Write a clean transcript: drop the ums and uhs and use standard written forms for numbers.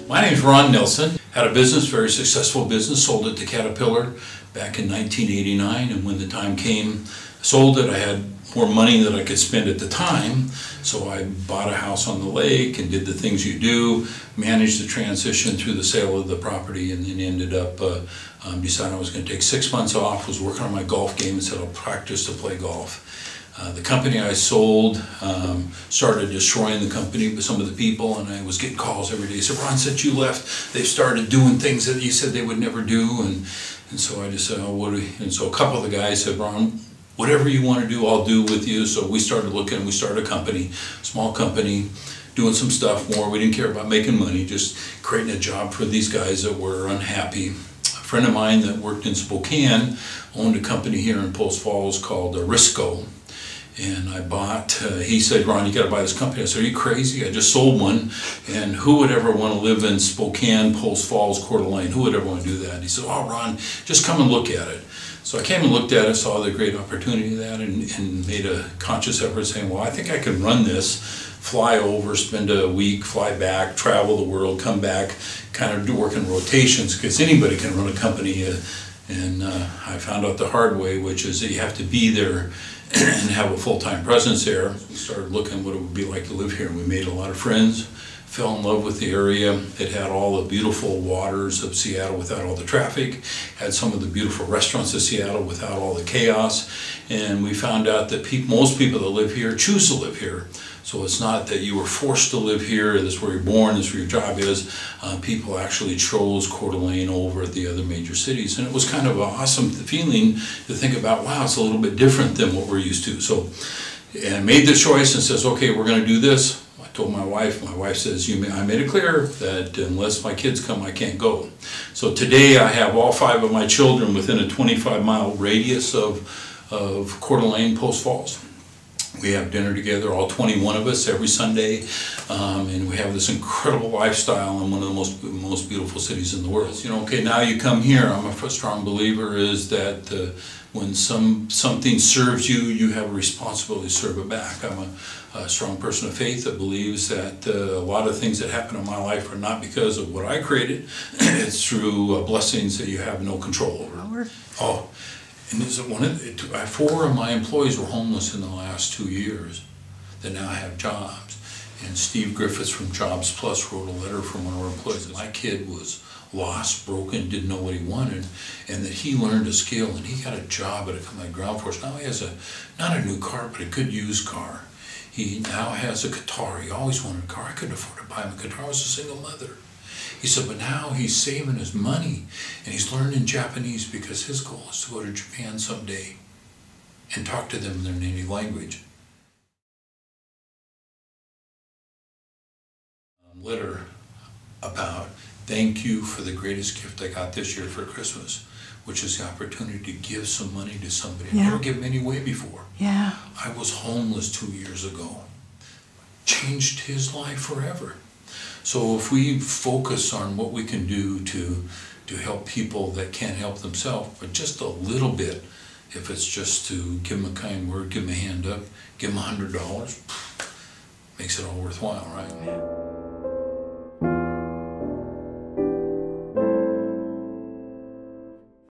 My name's Ron Nilson. Had a business, very successful business, sold it to Caterpillar back in 1989, and when the time came, sold it. I had more money than I could spend at the time, so I bought a house on the lake and did the things you do, managed the transition through the sale of the property, and then ended up deciding I was going to take 6 months off, was working on my golf game and said I'll practice to play golf. The company I sold started destroying the company with some of the people, and I was getting calls every day. So Ron, since you left, they've started doing things that you said they would never do, and so I just said, oh, what do we? And so a couple of the guys said, Ron, whatever you want to do, I'll do with you. So we started looking, we started a company, small company, doing some stuff more. We didn't care about making money, just creating a job for these guys that were unhappy. A friend of mine that worked in Spokane owned a company here in Post Falls called Risco. And I bought, he said, Ron, you got to buy this company. I said, are you crazy? I just sold one. And who would ever want to live in Spokane, Post Falls, Coeur d'Alene? Who would ever want to do that? And he said, oh, Ron, just come and look at it. So I came and looked at it, saw the great opportunity of that, and made a conscious effort saying, well, I think I can run this, fly over, spend a week, fly back, travel the world, come back, kind of do work in rotations, because anybody can run a company. And I found out the hard way, which is that you have to be there and have a full-time presence there. We started looking what it would be like to live here, and we made a lot of friends, fell in love with the area. It had all the beautiful waters of Seattle without all the traffic, had some of the beautiful restaurants of Seattle without all the chaos, and we found out that most people that live here choose to live here. So it's not that you were forced to live here, this is where you're born, this is where your job is. People actually chose Coeur d'Alene over the other major cities, and it was kind of an awesome feeling to think about, wow, it's a little bit different than what we're used to. So, and I made the choice and says, okay, we're going to do this. I told my wife says, I made it clear that unless my kids come, I can't go. So today I have all 5 of my children within a 25-mile radius of Coeur d'Alene, Post Falls. We have dinner together, all 21 of us, every Sunday, and we have this incredible lifestyle in one of the most beautiful cities in the world. You know, okay, now you come here. I'm a strong believer is that when something serves you, you have a responsibility to serve it back. I'm a strong person of faith that believes that a lot of things that happen in my life are not because of what I created. It's through blessings that you have no control over. Oh. And this is 4 of my employees were homeless in the last 2 years that now have jobs. And Steve Griffiths from Jobs Plus wrote a letter from one of our employees. My kid was lost, broken, didn't know what he wanted, and that he learned a skill and he got a job at a ground force. Now he has not a new car, but a good used car. He now has a guitar. He always wanted a car. I couldn't afford to buy him a guitar. I was a single mother. He said, but now he's saving his money and he's learning Japanese because his goal is to go to Japan someday and talk to them in their native language. Letter about thank you for the greatest gift I got this year for Christmas, which is the opportunity to give some money to somebody. I never given any away before. Yeah. I was homeless 2 years ago. Changed his life forever. So if we focus on what we can do to help people that can't help themselves, but just a little bit, if it's just to give them a kind word, give them a hand up, give them $100, makes it all worthwhile, right?